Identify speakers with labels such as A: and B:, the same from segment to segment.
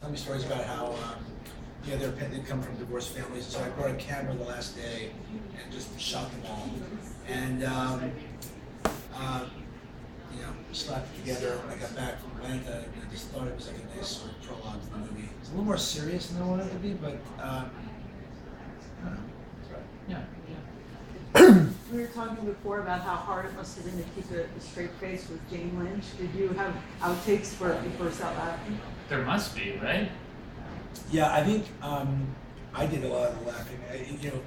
A: tell me stories about how they come from divorced families. So I brought a camera the last day and just shot them all, and slapped it together when I got back from Atlanta. And I just thought it was like a nice sort of prologue to the movie. It's a little more serious than I wanted it to be, but I don't know. That's right.
B: Yeah. We were talking before about how hard it must have been to keep a straight face with Jane Lynch. Did you have outtakes for if you burst out laughing?
C: There must be, right?
A: Yeah, I think I did a lot of the laughing.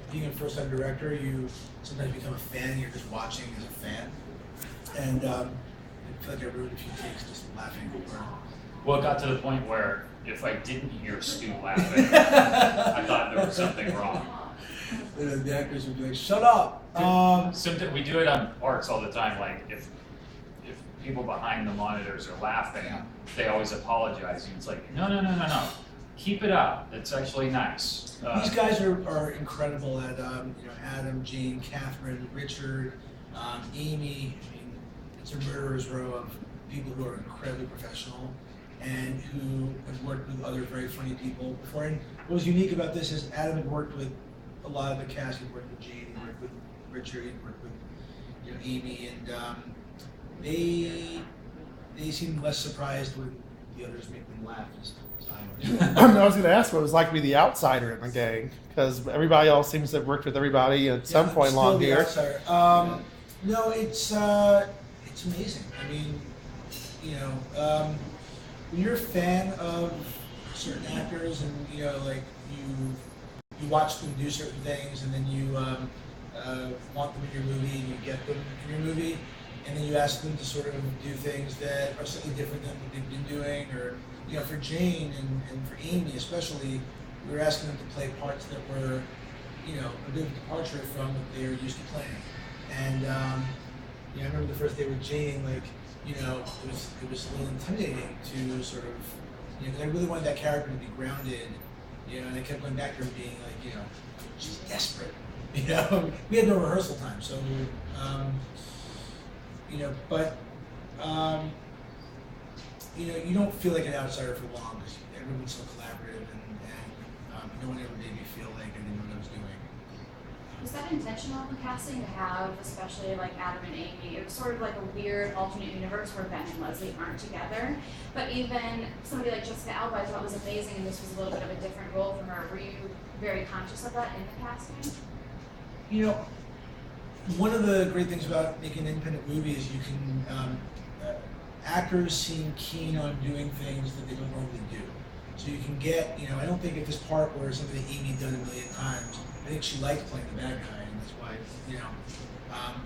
A: Being a first-time director, you sometimes become a fan. You're just watching as a fan, and I feel like I ruined a few takes just laughing.
C: Well, it got to the point where if I didn't hear Stu laughing, I thought there was something wrong.
A: The actors would be like, "Shut up!"
C: Sometimes we do it on arts all the time. Like if people behind the monitors are laughing, they always apologize. And it's like, no. Keep it up. It's actually nice.
A: These guys are incredible at Adam, Jane, Catherine, Richard, Amy. I mean, it's a murderer's row of people who are incredibly professional and who have worked with other very funny people before. And what was unique about this is Adam had worked with a lot of the cast. He worked with Jane, he worked with Richard, he worked with Amy, and they seemed less surprised when the others make them laugh.
D: I was going to ask what it was like to be the outsider in the gang, because everybody else seems to have worked with everybody at some point along here.
A: No, it's amazing. I mean, when you're a fan of certain actors, and you watch them do certain things, and then you want them in your movie, and you get them in your movie, and then you ask them to sort of do things that are slightly different than what they've been doing, or for Jane and for Amy especially, we were asking them to play parts that were, a bit of a departure from what they were used to playing. And I remember the first day with Jane, it was a little intimidating to sort of, because I really wanted that character to be grounded, and I kept going back to her being like, she's desperate, We had no rehearsal time, so, you don't feel like an outsider for long because everyone's so collaborative, and no one ever made me feel like I didn't know what I was doing.
E: Was that intentional in casting to have, especially like Adam and Amy? It was sort of like a weird alternate universe where Ben and Leslie aren't together. But even somebody like Jessica Alba, I thought was amazing, and this was a little bit of a different role for her. Were you very conscious of that in the casting?
A: One of the great things about making an independent movie is you can, actors seem keen on doing things that they don't normally do. So you can get, I don't think if this part were something that Amy done a million times, I think she liked playing the bad guy, and that's why,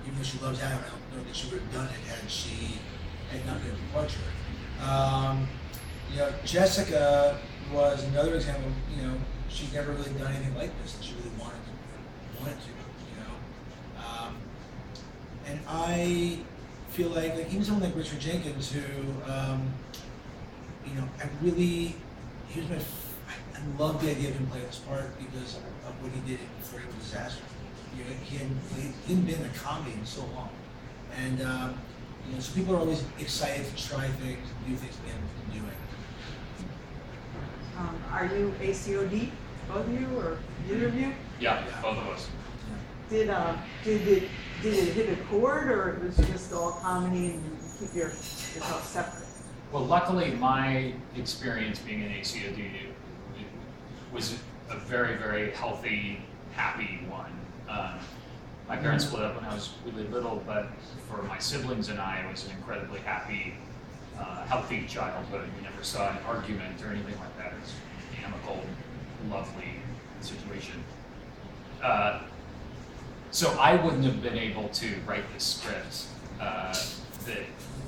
A: even though she loves Adam, I don't know that she would have done it had she had not been a departure. Jessica was another example, she'd never really done anything like this, and she really wanted to, and I feel like even someone like Richard Jenkins, who, he was I loved the idea of him playing this part because of what he did for It Was a Disaster. He hadn't been in a comedy in so long, and so people are always excited to try things and do things they haven't been doing.
B: Are you A.C.O.D, both of you, or either of you?
C: Yeah, both of us.
B: Did it hit a chord, or it was just all comedy and you keep yourself separate?
C: Well, luckily, my experience being in A.C.O.D was a very, very healthy, happy one. My parents split up when I was really little, but for my siblings and I, it was an incredibly happy, healthy childhood. We never saw an argument or anything like that. It was an amicable, lovely situation. So I wouldn't have been able to write this script.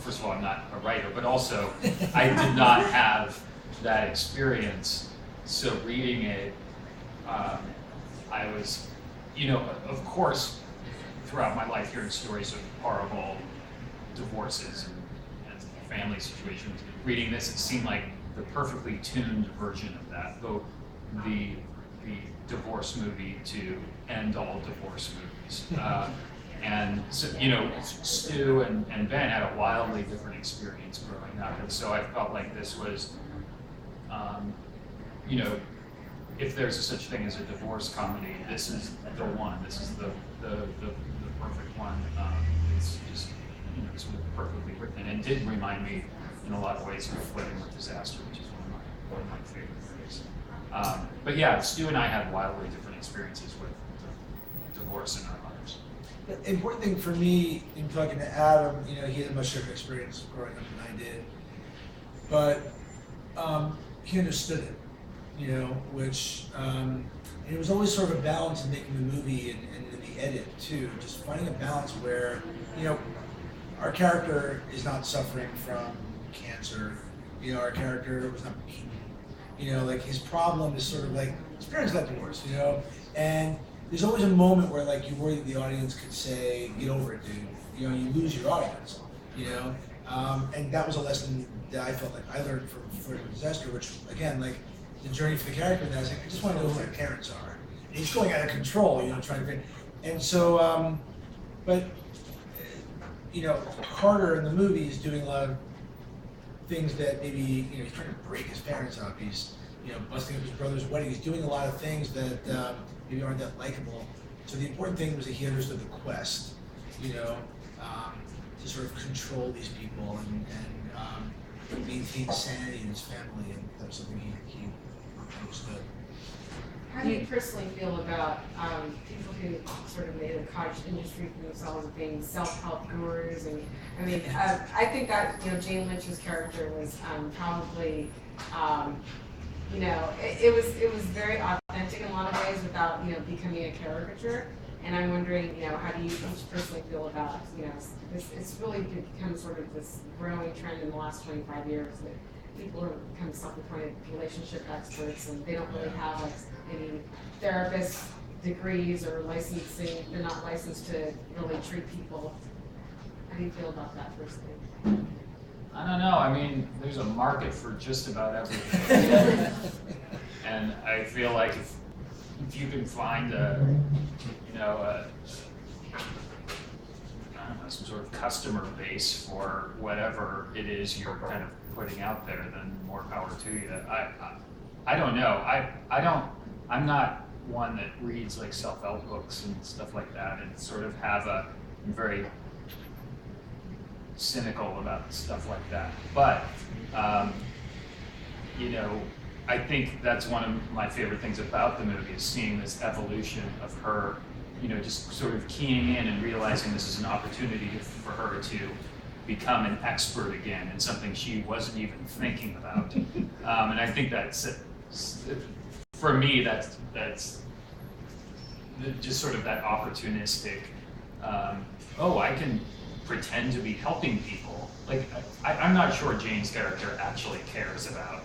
C: First of all, I'm not a writer, but also I did not have that experience. So reading it, I was, of course, throughout my life hearing stories of horrible divorces and family situations. Reading this, it seemed like the perfectly tuned version of that, though the divorce movie to end all divorce movies. And so, Stu and Ben had a wildly different experience growing up, and so I felt like this was if there's a such thing as a divorce comedy, this is the one. This is the perfect one. It's just, it's perfectly written, and did remind me in a lot of ways of Living with Disaster, which is one of my favorite movies. But yeah, Stu and I had wildly different experiences with divorce in our lives.
A: The important thing for me in talking to Adam, he had a much different experience growing up than I did, but he understood it, which and it was always sort of a balance in making the movie and in the edit too, just finding a balance where, our character is not suffering from cancer, our character was not beaten, like his problem is sort of like his parents got divorced, and there's always a moment where like you worry that the audience could say, get over it, dude, you lose your audience, and that was a lesson that I felt like I learned from Flirting with Disaster, which again, like the journey for the character, and I was like, I just want to know who my parents are. And he's going out of control, trying to figure. And so, but Carter in the movie is doing a lot of things that maybe he's trying to break his parents up. He's busting up his brother's wedding. He's doing a lot of things that maybe aren't that likable. So the important thing was that he understood the quest, to sort of control these people and maintain sanity in his family, and that was something he understood.
F: How do you personally feel about people who sort of made a cottage industry for themselves of being self-help gurus? And I mean, I think that Jane Lynch's character was probably, it was very authentic in a lot of ways without becoming a caricature. And I'm wondering, how do you each personally feel about it's really become sort of this growing trend in the last 25 years that people are kind of self-appointed relationship experts, and they don't really have like any therapist degrees or licensing. They're not licensed to really treat people. How do you feel about that personally?
C: I don't know. I mean, there's a market for just about everything, and I feel like if you can find some sort of customer base for whatever it is you're kind of putting out there, then more power to you. I don't know. I'm not one that reads like self-help books and stuff like that, and sort of I'm very cynical about stuff like that. But I think that's one of my favorite things about the movie, is seeing this evolution of her, just sort of keying in and realizing this is an opportunity for her to become an expert again in something she wasn't even thinking about. And I think that's, for me, that's just sort of that opportunistic, I can pretend to be helping people. Like, I'm not sure Jane's character actually cares about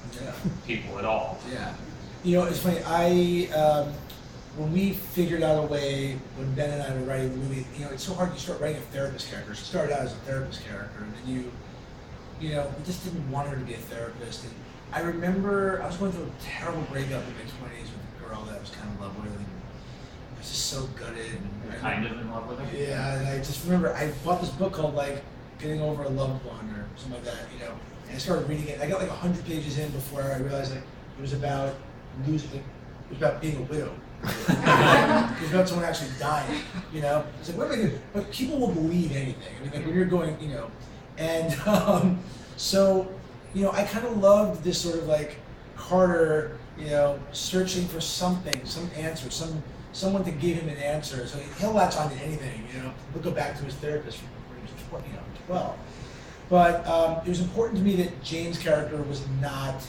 C: people at all.
A: Yeah. It's funny, when we figured out a way, when Ben and I were writing the movie, it's so hard to start writing a therapist character. She started out as a therapist character, and then we just didn't want her to be a therapist. And I remember I was going through a terrible breakup in my 20s with a girl that I was kind of in love with, and I was just so gutted. And
C: kind of in love with her?
A: Yeah, and I just remember I bought this book called like Getting Over a Loved One or something like that, and I started reading it. I got like 100 pages in before I realized that it was about being a widow. It was about someone actually dying, It's like, what am I doing? But people will believe anything. I mean, like when you're going, and so, I kind of loved this sort of like Carter, searching for something, some answer, someone to give him an answer. So he'll latch on to anything, He'll go back to his therapist when he was 12. But it was important to me that Jane's character was not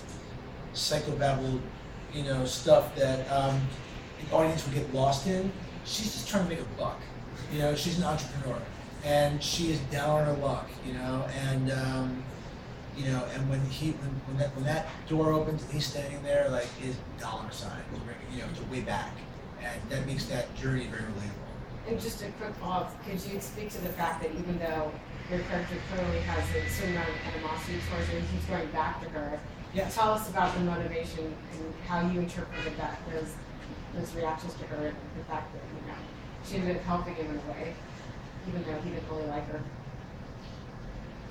A: psychobabble, stuff that the audience would get lost in. She's just trying to make a buck. She's an entrepreneur, and she is down on her luck. And when that door opens and he's standing there, like his dollar sign is ringing, it's way back, and that makes that journey very relatable.
F: And just a quick follow-up, could you speak to the fact that even though your character clearly has a certain amount of animosity towards her, he's going back to her?
A: Yeah.
F: Tell us about the motivation and how you interpreted those reactions to her, and the fact that she ended up helping him in a way, even though he didn't really like her.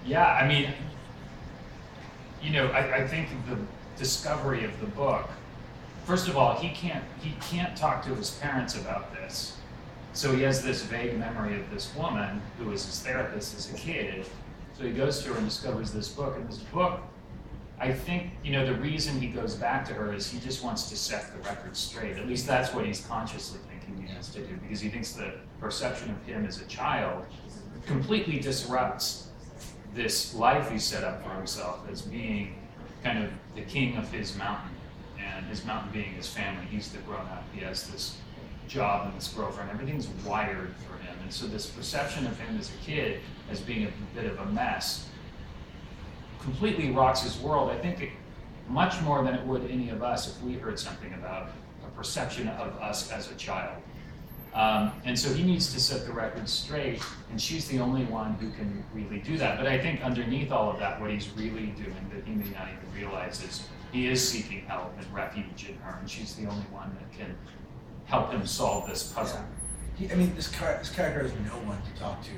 C: Yeah, I mean, I think the discovery of the book first of all, he can't talk to his parents about this. So he has this vague memory of this woman who was his therapist as a kid. So he goes to her and discovers this book. And this book, I think, the reason he goes back to her is he just wants to set the record straight. At least that's what he's consciously thinking he has to do, because he thinks the perception of him as a child completely disrupts this life he set up for himself as being kind of the king of his mountain, and his mountain being his family. He's the grown-up. He has this job and this girlfriend. Everything's wired for him. And so this perception of him as a kid as being a bit of a mess completely rocks his world. I think much more than it would any of us if we heard something about a perception of us as a child. And so he needs to set the record straight, and she's the only one who can really do that. But I think underneath all of that, what he's really doing that he may not even realize is he is seeking help and refuge in her, and she's the only one that can help him solve this puzzle.
A: This character has no one to talk to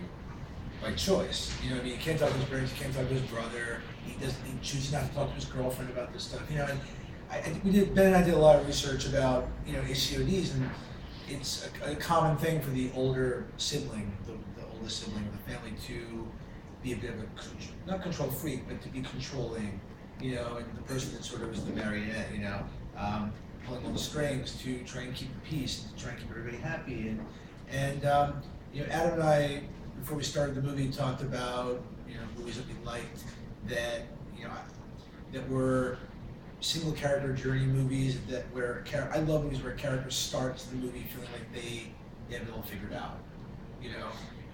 A: by choice. He can't talk to his parents, he can't talk to his brother, he chooses not to talk to his girlfriend about this stuff. And Ben and I did a lot of research about A.C.O.Ds, and it's a common thing for the older sibling, the oldest sibling of the family, to be a bit of a, not control freak, but to be controlling, and the person that sort of is the marionette, pulling all the strings to try and keep the peace, to try and keep everybody happy. And Adam and I, before we started the movie, talked about movies that we liked that that were single character journey movies I love movies where a character starts the movie feeling like they have it all figured out,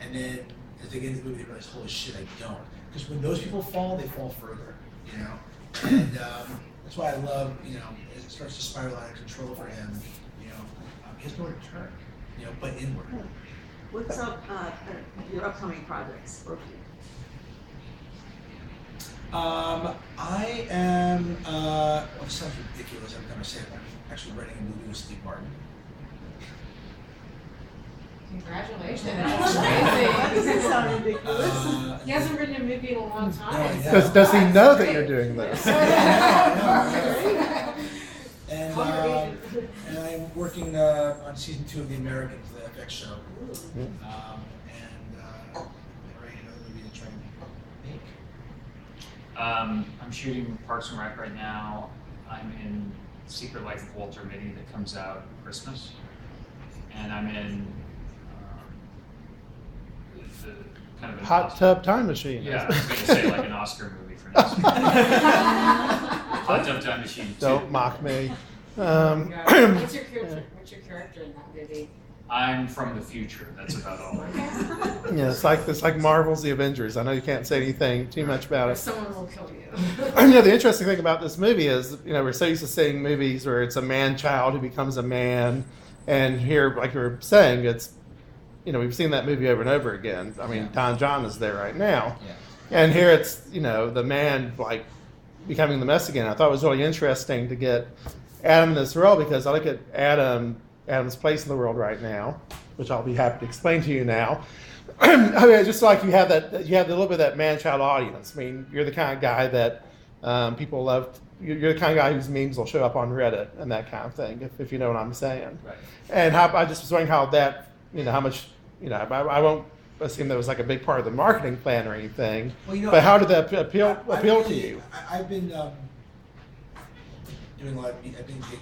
A: and then as they get into the movie they realize, holy shit, I don't. Because when those people fall, they fall further, and that's why I love, as it starts to spiral out of control for him, he has nowhere to turn, but inward.
B: What's up, your upcoming projects?
A: I am, it sounds ridiculous every time I say it, but I'm actually writing a movie with Steve Martin.
F: Congratulations.
B: That doesn't sound ridiculous.
F: He hasn't written a movie in a long time.
D: Does he know that you're doing this?
A: And I'm working on season 2 of The Americans, the FX show. And writing another movie to try and make.
C: I'm shooting Parks and Rec right now. I'm in Secret Life of Walter Mitty that comes out at Christmas. And I'm in the kind of an
D: Hot Tub Time Machine.
C: Yeah, I was going to say like an Oscar movie for next year. Hot Tub Time Machine 2.
D: Don't mock me.
F: What's your character in that movie?
C: I'm from the future. That's about all.
D: Yeah, it's like Marvel's The Avengers. I know you can't say anything too much about it.
F: Someone will kill you.
D: The interesting thing about this movie is, we're so used to seeing movies where it's a man-child who becomes a man, and here, like you were saying, it's, we've seen that movie over and over again. Don John is there right now, and here it's, the man like becoming the mess again. I thought it was really interesting to get Adam in this role, because I look at Adam's place in the world right now, which I'll be happy to explain to you now. Just like you have a little bit of that man-child audience. You're the kind of guy that people love. You're the kind of guy whose memes will show up on Reddit and that kind of thing, if you know what I'm saying.
C: Right.
D: And I just was wondering how that, how much, I won't assume that was like a big part of the marketing plan or anything.
A: Well,
D: but how did that appeal to you?
A: I've been doing a lot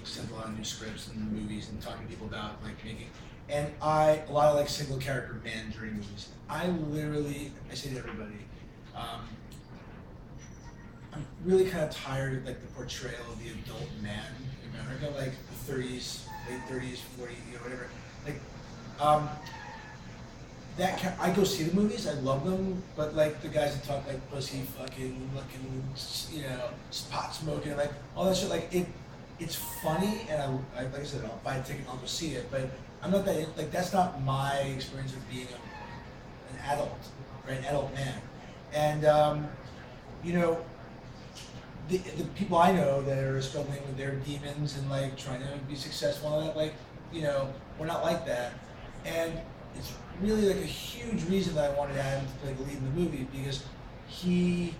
A: sent a lot of new scripts and movies and talking to people about making, and a lot of single character man journey movies. I say to everybody, I'm really kind of tired of the portrayal of the adult man in America, the 30s, late 30s, 40s, whatever. I go see the movies, I love them, but the guys that talk pussy, fucking, looking, pot smoking, all that shit, it's funny, and like I said, I'll buy a ticket, I'll go see it, but I'm not that, that's not my experience of being an adult, right, an adult man. And, the people I know that are struggling with their demons and trying to be successful and all that, we're not like that. And it's really a huge reason that I wanted Adam to play the lead in the movie, because he,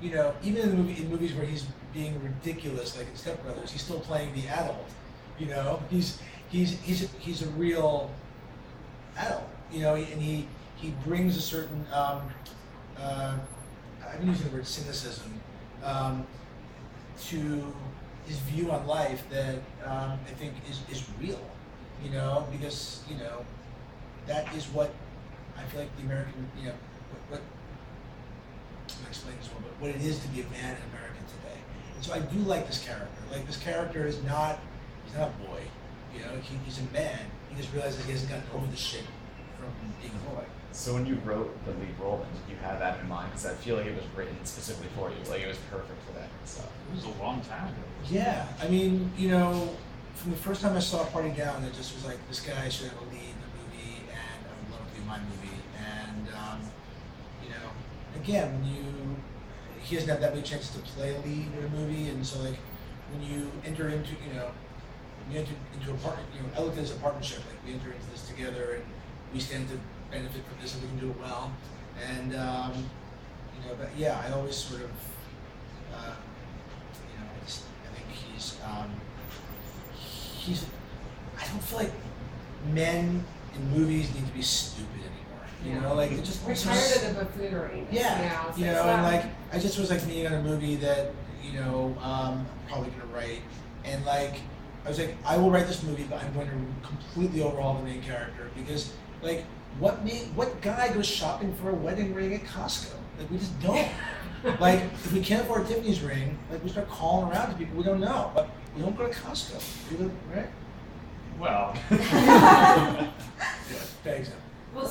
A: even in movies where he's being ridiculous like in Step Brothers, he's still playing the adult. You know, he's a real adult. You know, and he brings a certain I've been using the word cynicism to his view on life that I think is real. You know, because you know that is what I feel like the American, you know, what I'm explaining this one, but what it is to be a man in America today. And so I do like this character. Like this character is not, he's not a boy. You know, he's a man. He just realizes he hasn't gotten over the shit from being a boy.
G: So when you wrote the lead role, then did you have that in mind? Because I feel like it was written specifically for you. Like it was perfect for that stuff.
C: It was a long time ago.
A: Yeah, I mean, you know, from the first time I saw Party Down, it just was like, this guy should have a lead in the movie, and I would love it to be my movie. And, you know, again, he doesn't have that many chances to play a lead in a movie, and so, like, when you enter into, you know, into a partner, you know, I look at it as a partnership, like, we enter into this together, and we stand to benefit from this, and we can do it well. And, you know, but yeah, I always sort of, you know, I think I don't feel like men in movies need to be stupid anymore. You know, like it just
F: We're tired of the buffoonery.
A: Yeah, you know, and like I just was like being on a movie that you know probably gonna write, and like I was like I will write this movie, but I'm going to completely overhaul the main character because like what guy goes shopping for a wedding ring at Costco? Like we just don't. Like if we can't afford Tiffany's ring, like we start calling around to people we don't know, but we don't go to Costco, right?
C: Well,
A: Yeah, thanks.
F: Well,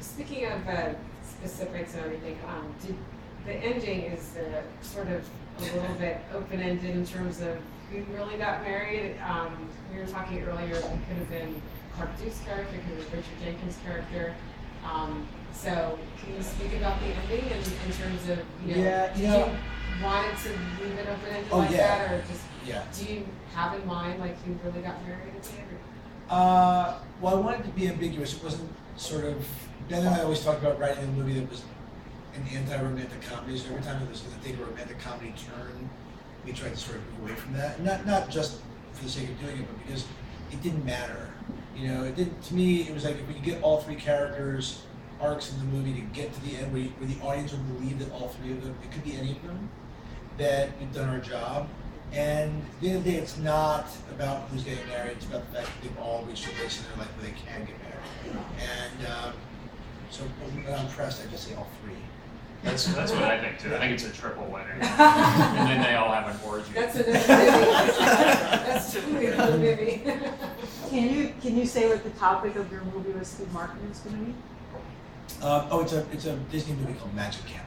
F: speaking of specifics and everything, the ending is sort of a little bit open-ended in terms of who really got married. We were talking earlier, it could have been Clark Duke's character, it could have been Richard Jenkins' character. So can you speak about the ending in terms of, you know, did you want it to leave it open-ended like that, or just, do you have in mind, like, who really got married at the end?
A: Well, I wanted it to be ambiguous. It wasn't sort of, Ben and I always talked about writing a movie that was an anti-romantic comedy, so every time it was going to take a romantic comedy turn, we tried to sort of move away from that. Not just for the sake of doing it, but because it didn't matter. You know, it didn't, to me, it was like if we could get all three characters' arcs in the movie to get to the end where the audience would believe that all three of them, it could be any of them, that we've done our job. And at the end of the day, it's not about who's getting married, it's about the fact that they've all reached a place in their life where they can get married. And so when I'm pressed, I just say all three.
C: that's what I think too. I think it's a triple wedding. And then they all have an orgy.
F: That's another movie. That's totally another movie.
B: Can you say what the topic of your movie with Steve Martin is going to be?
A: It's a Disney movie called Magic Camp.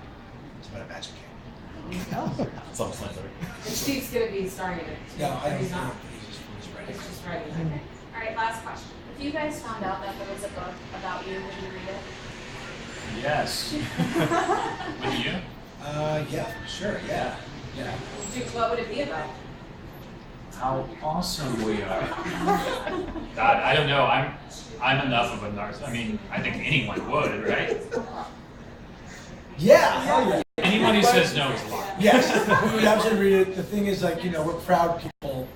A: It's about a magic camp.
G: It's almost like
F: And Steve's going to be starring in it.
A: No, I don't
F: He's
A: think
F: not.
A: he's writing.
F: It's just writing.
E: Okay. All right, last question. If you guys found out that there was a book about you, would you read it?
C: Yes. Would you?
A: Yeah, sure, yeah.
E: What would it be about?
C: How awesome we are. God, I don't know. I'm enough of a narcissist. I mean, I think anyone would, right?
A: Yeah, hell yeah.
C: Anyone who says no is a liar.
A: Yes, we would absolutely read it. The thing is, like, you know, we're proud people,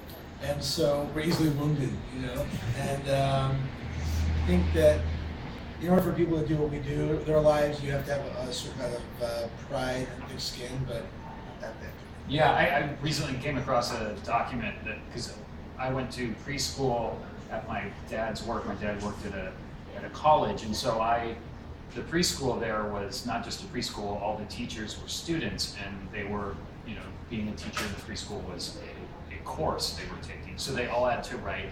A: and so we're easily wounded, you know. And I think that in order for people to do what we do with their lives, you have to have a certain amount of pride and thick skin, but not that big.
C: Yeah, I recently came across a document that, because I went to preschool at my dad's work. My dad worked at a college, and so the preschool there was not just a preschool, all the teachers were students, and they were, you know, being a teacher in the preschool was a course they were taking. So they all had to write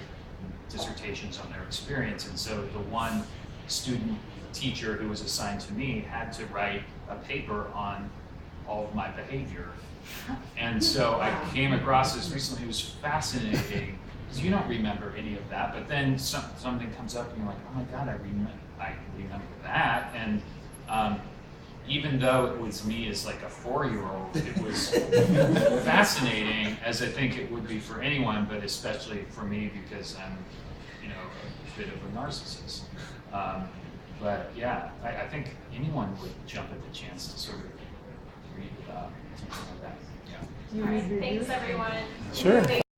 C: dissertations on their experience, and so the one student teacher who was assigned to me had to write a paper on all of my behavior. And so I came across this recently. It was fascinating because you don't remember any of that, but then something comes up and you're like, oh my God, I remember that. And even though it was me as like a 4-year-old, it was fascinating, as I think it would be for anyone, but especially for me because I'm, you know, a bit of a narcissist. But yeah, I think anyone would jump at the chance to sort of read something like that.
A: Yeah.
B: Do you
E: All right,
B: read reviews?
E: thanks everyone.
D: Sure.